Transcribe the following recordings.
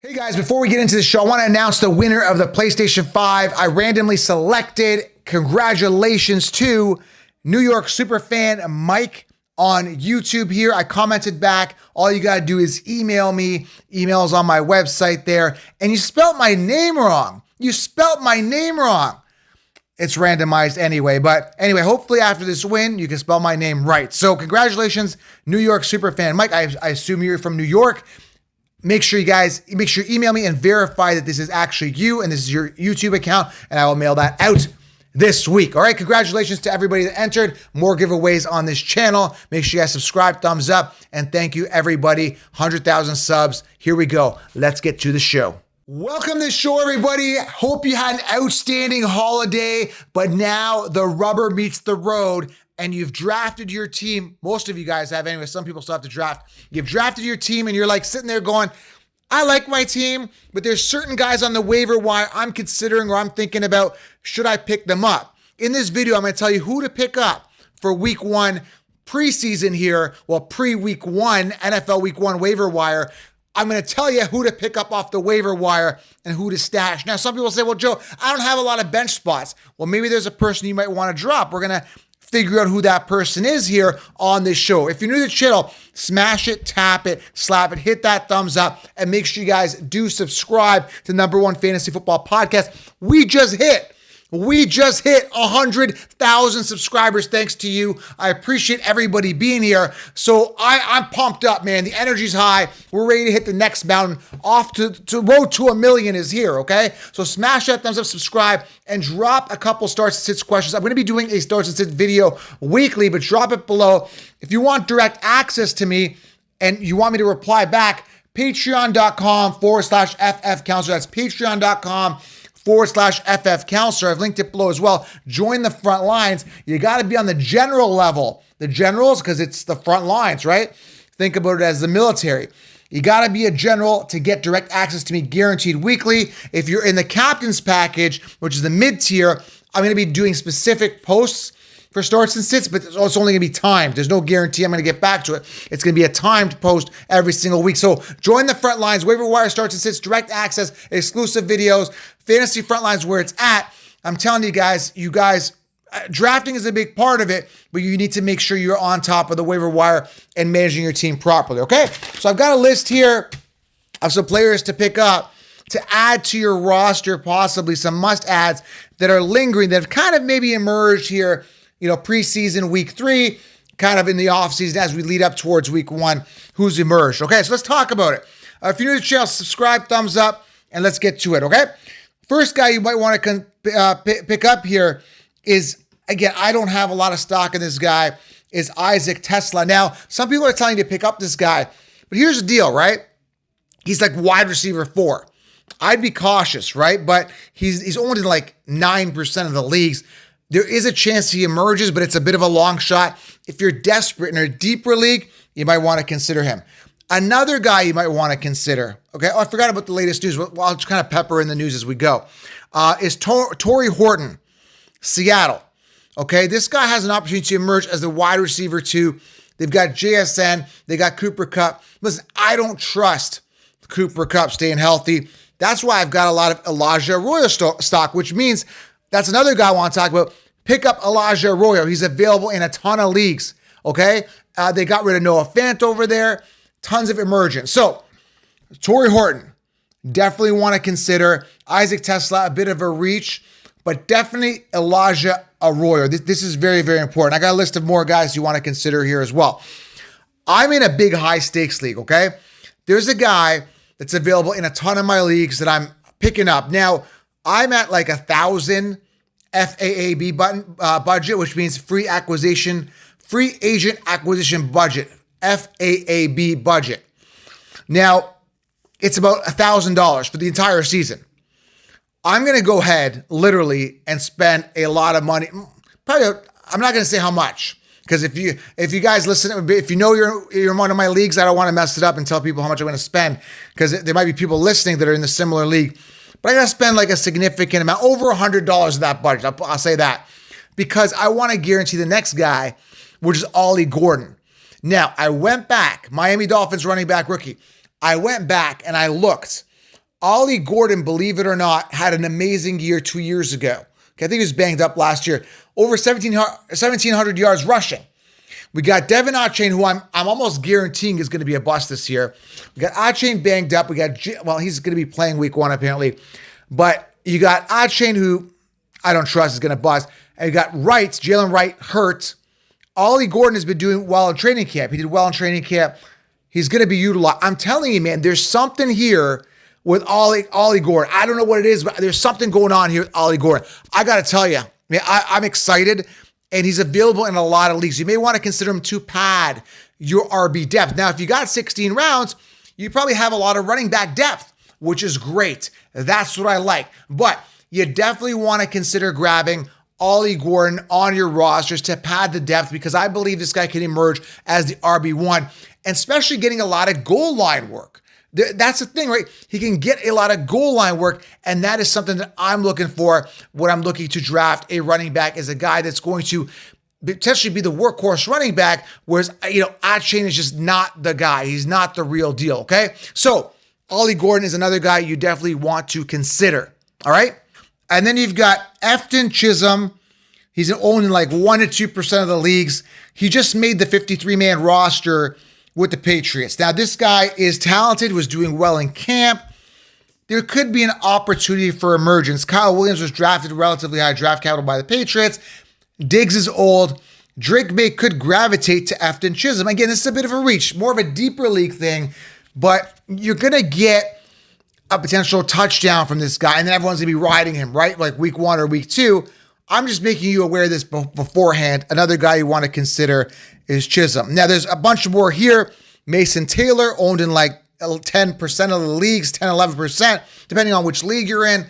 Hey guys, before we get into the show, I want to announce the winner of the PlayStation 5. I randomly selected. Congratulations to New York superfan Mike on YouTube here. I commented back. All you got to do is email me. Email's on my website there. And you spelled my name wrong. It's randomized anyway. But anyway, hopefully after this win, you can spell my name right. So congratulations, New York superfan Mike. I assume you're from New York. Make sure you email me and verify that this is actually you and this is your YouTube account, and I will mail that out this week. All right, congratulations to everybody that entered. More giveaways on this channel. Make sure you guys subscribe, thumbs up, and thank you everybody. 100,000 subs. Here we go. Let's get to the show. Welcome to the show, everybody. Hope you had an outstanding holiday, but now the rubber meets the road. And you've drafted your team. Most of you guys have anyway. Some people still have to draft. You've drafted your team and you're like sitting there going, I like my team, but there's certain guys on the waiver wire I'm considering or I'm thinking about, should I pick them up? In this video, I'm going to tell you who to pick up for week one preseason here. Well, pre-week one, NFL week one waiver wire. I'm going to tell you who to pick up off the waiver wire and who to stash. Now, some people say, well, Joe, I don't have a lot of bench spots. Well, maybe there's a person you might want to drop. We're going to figure out who that person is here on this show. If you're new to the channel, smash it, tap it, slap it, hit that thumbs up, and make sure you guys do subscribe to #1 fantasy football podcast. We just hit 100,000 subscribers thanks to you. I appreciate everybody being here. So I'm pumped up, man. The energy's high. We're ready to hit the next mountain. Off to road to 1 million is here, okay? So smash that thumbs up, subscribe, and drop a couple starts and sits questions. I'm going to be doing a starts and sits video weekly, but drop it below. If you want direct access to me and you want me to reply back, patreon.com/FF Counselor. That's patreon.com/FF Counselor. I've linked it below as well. Join the front lines. You got to be on the general level. The generals, because it's the front lines, right? Think about it as the military. You got to be a general to get direct access to me guaranteed weekly. If you're in the captain's package, which is the mid-tier, I'm going to be doing specific posts for starts and sits, but it's only going to be timed. There's no guarantee I'm going to get back to it. It's going to be a timed post every single week. So join the front lines, waiver wire starts and sits, direct access, exclusive videos, fantasy front lines where it's at. I'm telling you guys, drafting is a big part of it, but you need to make sure you're on top of the waiver wire and managing your team properly, okay? So I've got a list here of some players to pick up to add to your roster, possibly some must-adds that are lingering, that have kind of maybe emerged here, preseason week 3, kind of in the offseason as we lead up towards week 1, who's emerged. Okay, so let's talk about it. If you're new to the channel, subscribe, thumbs up, and let's get to it, okay? First guy you might want to pick up here is, again, I don't have a lot of stock in this guy, is Isaac Tesla. Now, some people are telling you to pick up this guy, but here's the deal, right? He's like wide receiver 4. I'd be cautious, right? But he's owned in like 9% of the leagues. There is a chance he emerges, but it's a bit of a long shot. If you're desperate in a deeper league, you might want to consider him. Another guy you might want to consider, okay? Oh, I forgot about the latest news. Well, I'll just kind of pepper in the news as we go. Is Torrey Horton, Seattle. Okay, this guy has an opportunity to emerge as the wide receiver 2. They've got JSN. They got Cooper Kupp. Listen, I don't trust Cooper Kupp staying healthy. That's why I've got a lot of Elijah Arroyo stock, which means that's another guy I want to talk about. Pick up Elijah Arroyo. He's available in a ton of leagues, okay? They got rid of Noah Fant over there. Tons of emergence. So, Torrey Horton, definitely want to consider. Isaac Tesla, a bit of a reach, but definitely Elijah Arroyo. This is very, very important. I got a list of more guys you want to consider here as well. I'm in a big high-stakes league, okay? There's a guy that's available in a ton of my leagues that I'm picking up. Now, I'm at like 1,000 FAAB budget, which means free agent acquisition budget, FAAB budget. Now, it's about $1,000 for the entire season. I'm going to go ahead, literally, and spend a lot of money. Probably, I'm not going to say how much, because if you guys listen, if you know you're in one of my leagues, I don't want to mess it up and tell people how much I'm going to spend, because there might be people listening that are in the similar league. But I got to spend like a significant amount, over $100 of that budget. I'll say that, because I want to guarantee the next guy, which is Ollie Gordon. Now, I went back, Miami Dolphins running back rookie. I went back and I looked Ollie Gordon, believe it or not, had an amazing year 2 years ago. Okay, I think he was banged up last year. Over 1,700 yards rushing. We got Devin Achane, who I'm almost guaranteeing is going to be a bust this year. We got Achane banged up. We got, he's going to be playing week 1 apparently. But you got Achane, who I don't trust is going to bust. And you got Wright, Jalen Wright, hurt. Ollie Gordon has been doing well in training camp. He did well in training camp. He's going to be utilized. I'm telling you, man, there's something here with Ollie Gordon. I don't know what it is, but there's something going on here with Ollie Gordon. I got to tell you, man, I'm excited, and he's available in a lot of leagues. You may want to consider him to pad your RB depth. Now, if you got 16 rounds, you probably have a lot of running back depth, which is great. That's what I like. But you definitely want to consider grabbing Ollie Gordon on your rosters to pad the depth, because I believe this guy can emerge as the RB1, and especially getting a lot of goal line work. That's the thing, right? He can get a lot of goal line work, and that is something that I'm looking for when I'm looking to draft a running back, as a guy that's going to potentially be the workhorse running back, whereas, Achane is just not the guy. He's not the real deal, okay? So Ollie Gordon is another guy you definitely want to consider, all right? And then you've got Efton Chisholm. He's owned in like 1% to 2% of the leagues. He just made the 53-man roster with the Patriots. Now, this guy is talented, was doing well in camp. There could be an opportunity for emergence. Kyle Williams was drafted relatively high draft capital by the Patriots. Diggs is old. Drake May could gravitate to Efton Chisholm. Again, this is a bit of a reach, more of a deeper league thing, but you're going to get a potential touchdown from this guy, and then everyone's going to be riding him, right? Like week 1 or week 2. I'm just making you aware of this beforehand. Another guy you want to consider is Chisholm. Now, there's a bunch more here. Mason Taylor, owned in like 10% of the leagues, 10, 11%, depending on which league you're in.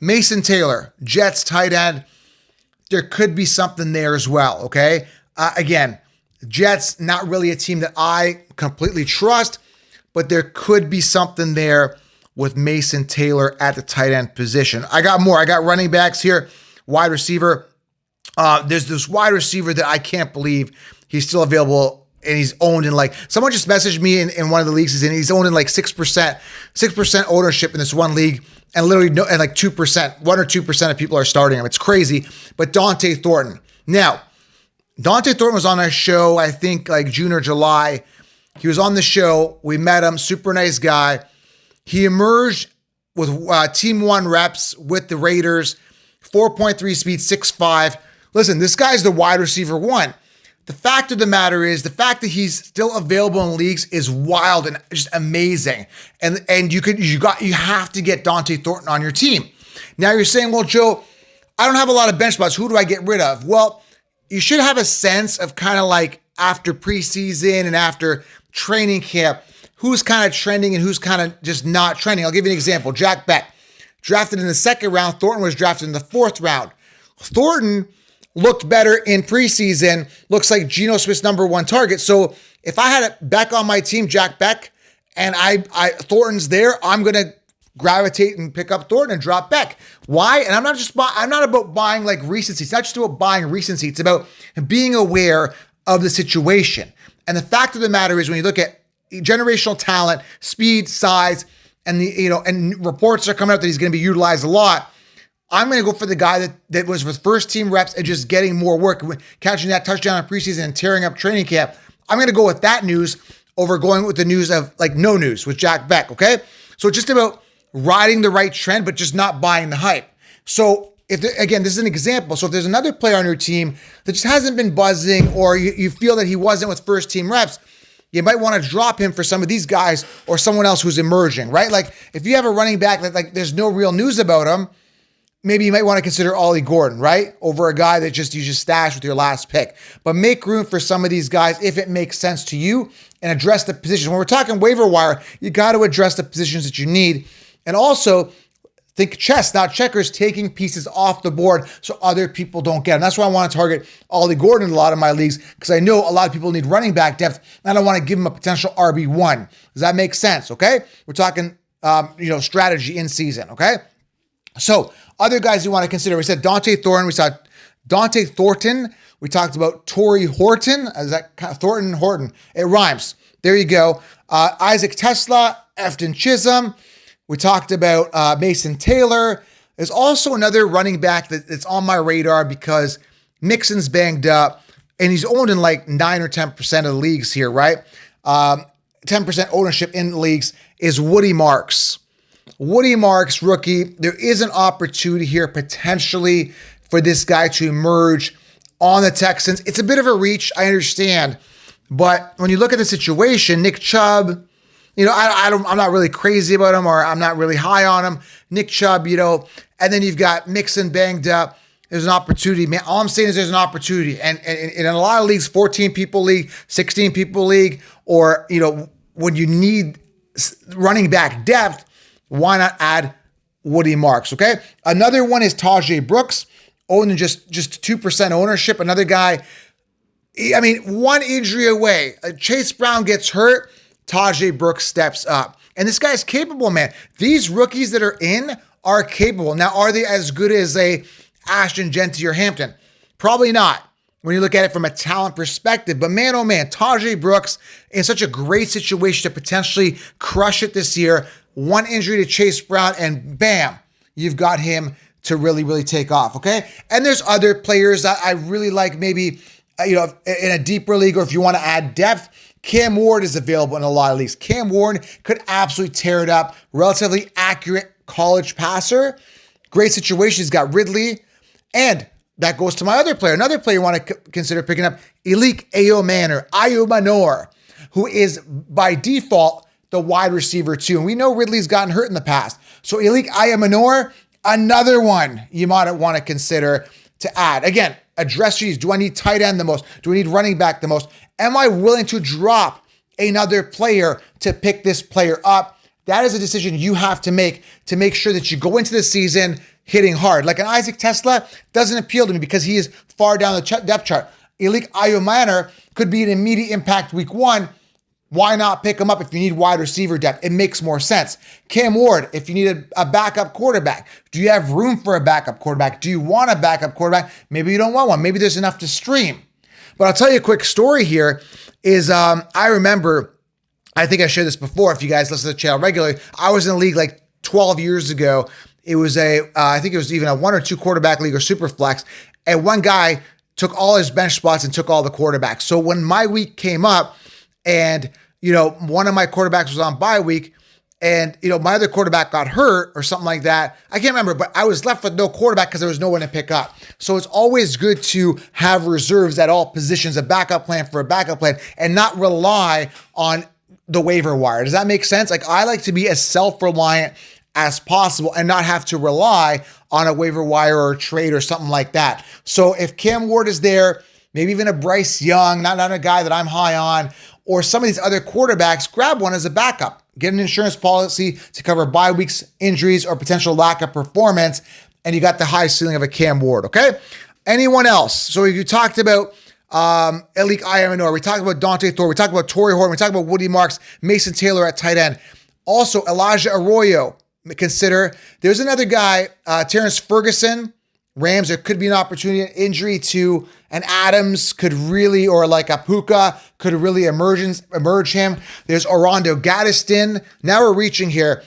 Mason Taylor, Jets tight end. There could be something there as well, okay? Again, Jets, not really a team that I completely trust, but there could be something there with Mason Taylor at the tight end position. I got more. I got running backs here. Wide receiver. There's this wide receiver that I can't believe he's still available, and he's owned in like, someone just messaged me in one of the leagues he's owned in like 6% ownership in this one league, and literally and like 2%, 1 or 2% of people are starting him. It's crazy. But Dante Thornton. Now, Dante Thornton was on our show, I think like June or July. He was on the show. We met him. Super nice guy. He emerged with team 1 reps with the Raiders. 4.3 speed, 6'5". Listen, this guy's the wide receiver 1. The fact of the matter is, the fact that he's still available in leagues is wild and just amazing. And you have to get Dante Thornton on your team. Now you're saying, well, Joe, I don't have a lot of bench spots. Who do I get rid of? Well, you should have a sense of kind of like after preseason and after training camp, who's kind of trending and who's kind of just not trending. I'll give you an example. Jack Beck. Drafted in the 2nd round. Thornton was drafted in the 4th round. Thornton looked better in preseason. Looks like Geno Smith's number 1 target. So if I had Beck on my team, Jack Beck, and Thornton's there, I'm going to gravitate and pick up Thornton and drop Beck. Why? And I'm not about buying like recency. It's not just about buying recency. It's about being aware of the situation. And the fact of the matter is, when you look at generational talent, speed, size, and and reports are coming out that he's going to be utilized a lot, I'm going to go for the guy that was with first team reps and just getting more work, catching that touchdown in preseason and tearing up training camp. I'm going to go with that news over going with the news of like no news with Jack Beck, okay? So it's just about riding the right trend, but just not buying the hype. So again, this is an example. So if there's another player on your team that just hasn't been buzzing, or you feel that he wasn't with first team reps, you might want to drop him for some of these guys or someone else who's emerging, right? Like if you have a running back that like there's no real news about him, maybe you might want to consider Ollie Gordon, right? Over a guy that you just stashed with your last pick. But make room for some of these guys if it makes sense to you, and address the positions. When we're talking waiver wire, you got to address the positions that you need. And also think chess, not checkers, taking pieces off the board so other people don't get them. That's why I want to target Ollie Gordon in a lot of my leagues, because I know a lot of people need running back depth, and I don't want to give them a potential RB1. Does that make sense? Okay. We're talking, strategy in season. Okay. So other guys you want to consider, we said Dante Thornton, we saw Dante Thornton. We talked about Torrey Horton. Is that Thornton Horton? It rhymes. There you go. Isaac Tesla, Efton Chisholm. We talked about Mason Taylor. There's also another running back that's on my radar because Mixon's banged up and he's owned in like 9 or 10% of the leagues here, right? 10% ownership in leagues is Woody Marks. Woody Marks, rookie. There is an opportunity here potentially for this guy to emerge on the Texans. It's a bit of a reach, I understand. But when you look at the situation, Nick Chubb, I'm not really crazy about him, or I'm not really high on him. Nick Chubb, and then you've got Mixon banged up. There's an opportunity, man. All I'm saying is there's an opportunity. And in a lot of leagues, 14 people league, 16 people league, or, when you need running back depth, why not add Woody Marks, okay? Another one is Tajay Brooks, owning just 2% ownership. Another guy, one injury away. Chase Brown gets hurt, Tajay Brooks steps up. And this guy's capable, man. These rookies that are in are capable. Now, are they as good as a Ashton Genty or Hampton? Probably not when you look at it from a talent perspective. But man, oh man, Tajay Brooks in such a great situation to potentially crush it this year. One injury to Chase Brown and bam, you've got him to really, really take off, okay? And there's other players that I really like maybe, in a deeper league, or if you want to add depth, Cam Ward is available in a lot of leagues. Cam Ward could absolutely tear it up. Relatively accurate college passer. Great situation. He's got Ridley. And that goes to my other player. Another player you want to consider picking up, Elik Ayumanor, who is by default the wide receiver too. And we know Ridley's gotten hurt in the past. So Elik Ayumanor, another one you might want to consider to add. Again, address these. Do I need tight end the most? Do I need running back the most? Am I willing to drop another player to pick this player up? That is a decision you have to make sure that you go into the season hitting hard. Like an Isaac Tesla doesn't appeal to me because he is far down the depth chart. Elik Ayumanor could be an immediate impact week 1. Why not pick him up if you need wide receiver depth? It makes more sense. Cam Ward, if you need a backup quarterback, do you have room for a backup quarterback? Do you want a backup quarterback? Maybe you don't want one. Maybe there's enough to stream. But I'll tell you a quick story here is I remember, I think I shared this before if you guys listen to the channel regularly, I was in a league like 12 years ago. It was I think it was even a 1 or 2 quarterback league or super flex. And one guy took all his bench spots and took all the quarterbacks. So when my week came up and, one of my quarterbacks was on bye week and, my other quarterback got hurt or something like that. I can't remember, but I was left with no quarterback because there was no one to pick up. So it's always good to have reserves at all positions, a backup plan for a backup plan, and not rely on the waiver wire. Does that make sense? Like I like to be as self-reliant as possible and not have to rely on a waiver wire or a trade or something like that. So if Cam Ward is there, maybe even a Bryce Young, not a guy that I'm high on, or some of these other quarterbacks, grab one as a backup. Get an insurance policy to cover bye weeks, injuries, or potential lack of performance, and you got the high ceiling of a Cam Ward, okay? Anyone else? So you talked about Elik Ayumanor, we talked about Dante Thor, we talked about Torrey Horton, we talked about Woody Marks, Mason Taylor at tight end. Also, Elijah Arroyo, consider. There's another guy, Terrence Ferguson, Rams. There could be an opportunity, an injury to an Adams could really, or like a Puka could really emerge him. There's Orlando Gaddiston. Now we're reaching here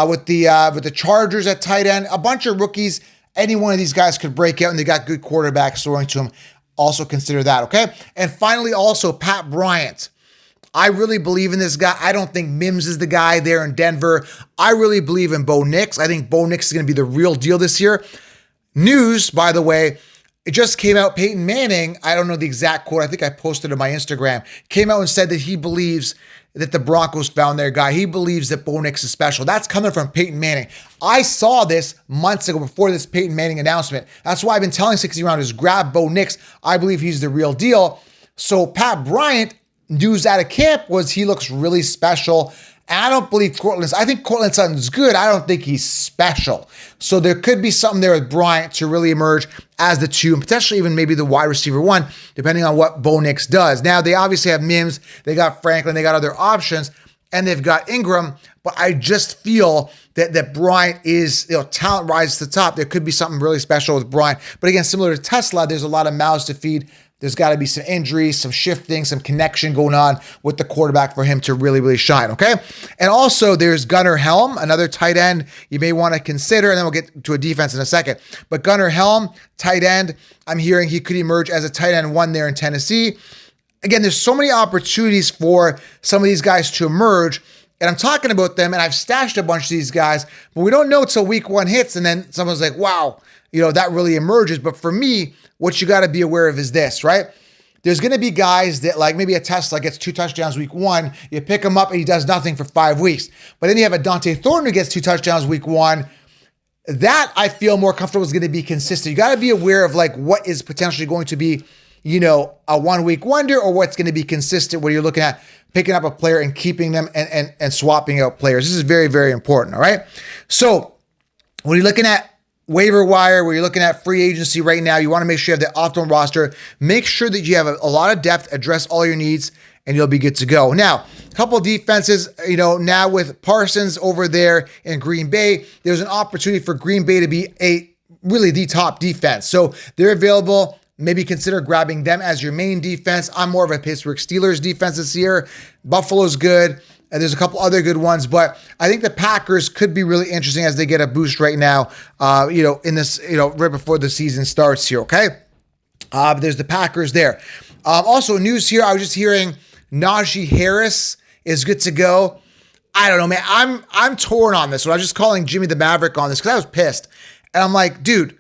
with the Chargers at tight end. A bunch of rookies. Any one of these guys could break out, and they got good quarterbacks throwing to them. Also consider that, okay? And finally, also Pat Bryant. I really believe in this guy. I don't think Mims is the guy there in Denver. I really believe in Bo Nix. I think Bo Nix is going to be the real deal this year. News, by the way, it just came out. Peyton Manning, I don't know the exact quote. I think I posted it on my Instagram. Came out and said that he believes that the Broncos found their guy. He believes that Bo Nix is special. That's coming from Peyton Manning. I saw this months ago before this Peyton Manning announcement. That's why I've been telling 60 Rounders, grab Bo Nix. I believe he's the real deal. So Pat Bryant, news out of camp was he looks really special. And I don't believe I think Courtland Sutton's good. I don't think he's special. So there could be something there with Bryant to really emerge as the 2 and potentially even maybe the wide receiver 1, depending on what Bo Nix does. Now they obviously have Mims, they got Franklin, they got other options, and they've got Ingram. But I just feel that Bryant is, talent rises to the top. There could be something really special with Bryant. But again, similar to Tesla, there's a lot of mouths to feed. there's got to be some injuries, some shifting, some connection going on with the quarterback for him to really, really shine, okay? And also, there's Gunnar Helm, another tight end you may want to consider, and then we'll get to a defense in a second. But Gunnar Helm, tight end, I'm hearing he could emerge as a tight end 1 there in Tennessee. Again, there's so many opportunities for some of these guys to emerge, and I'm talking about them, and I've stashed a bunch of these guys, but we don't know till week 1 hits, and then someone's like, wow, that really emerges. But for me, what you got to be aware of is this, right? There's going to be guys that, like maybe a Tesla gets 2 touchdowns week 1, you pick him up and he does nothing for 5 weeks. But then you have a Dante Thornton who gets 2 touchdowns week 1. That I feel more comfortable is going to be consistent. You got to be aware of like what is potentially going to be, a 1 week wonder, or what's going to be consistent when you're looking at picking up a player and keeping them and swapping out players. This is very, very important. All right. So when you're looking at waiver wire, where you're looking at free agency right now, you want to make sure you have the optimal roster. Make sure that you have a lot of depth, address all your needs, and you'll be good to go. Now, a couple of defenses, now with Parsons over there in Green Bay, there's an opportunity for Green Bay to be really the top defense. So they're available. Maybe consider grabbing them as your main defense. I'm more of a Pittsburgh Steelers defense this year. Buffalo's good. And there's a couple other good ones, but I think the Packers could be really interesting as they get a boost right now, in this, right before the season starts here, okay? There's the Packers there. Also, news here, I was just hearing Najee Harris is good to go. I don't know, man. I'm torn on this. So I was just calling Jimmy the Maverick on this because I was pissed. And I'm like, dude,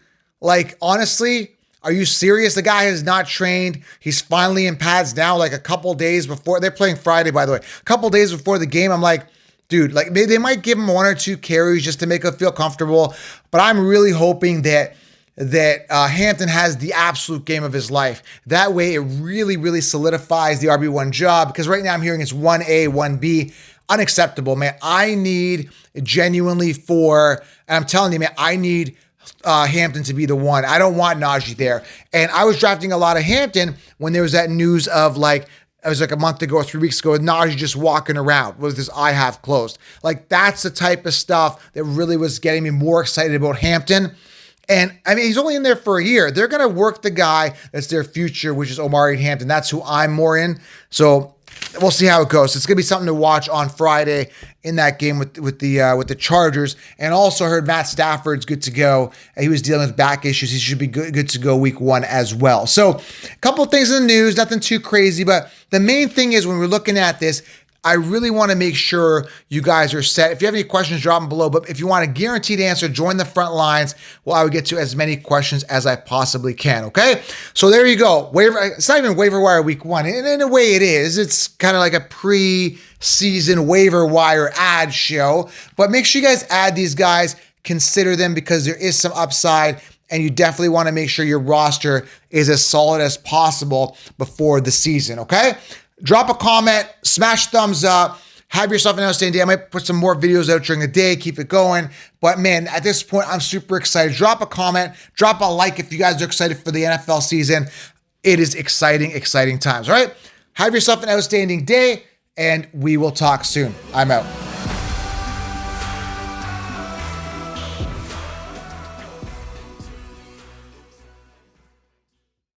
honestly, are you serious? The guy has not trained. He's finally in pads now, like a couple days before. They're playing Friday, by the way. A couple days before the game, I'm like, dude, maybe they might give him 1 or 2 carries just to make him feel comfortable. But I'm really hoping that Hampton has the absolute game of his life. That way, it really, really solidifies the RB1 job. Because right now, I'm hearing it's 1A, 1B. Unacceptable, man. I need genuinely and I'm telling you, man, I need Hampton to be the one. I don't want Najee there. And I was drafting a lot of Hampton when there was that news of it was like a month ago or 3 weeks ago, with Najee just walking around with his eye half closed. That's the type of stuff that really was getting me more excited about Hampton. And I mean, he's only in there for a year. They're going to work the guy that's their future, which is Omari Hampton. That's who I'm more in. So we'll see how it goes. It's going to be something to watch on Friday in that game with the Chargers. And also heard Matt Stafford's good to go. He was dealing with back issues. He should be good to go week 1 as well. So a couple of things in the news, nothing too crazy, but the main thing is when we're looking at this, I really want to make sure you guys are set. If you have any questions, drop them below. But if you want a guaranteed answer, join the front lines. Well, I would get to as many questions as I possibly can, okay? So there you go. It's not even waiver wire week 1. In a way it is. It's kind of like a pre-season waiver wire ad show. But make sure you guys add these guys. Consider them because there is some upside. And you definitely want to make sure your roster is as solid as possible before the season, okay? Drop a comment, smash thumbs up, have yourself an outstanding day. I might put some more videos out during the day, keep it going. But man, at this point, I'm super excited. Drop a comment, drop a like if you guys are excited for the NFL season. It is exciting, exciting times, all right? Have yourself an outstanding day, and we will talk soon. I'm out.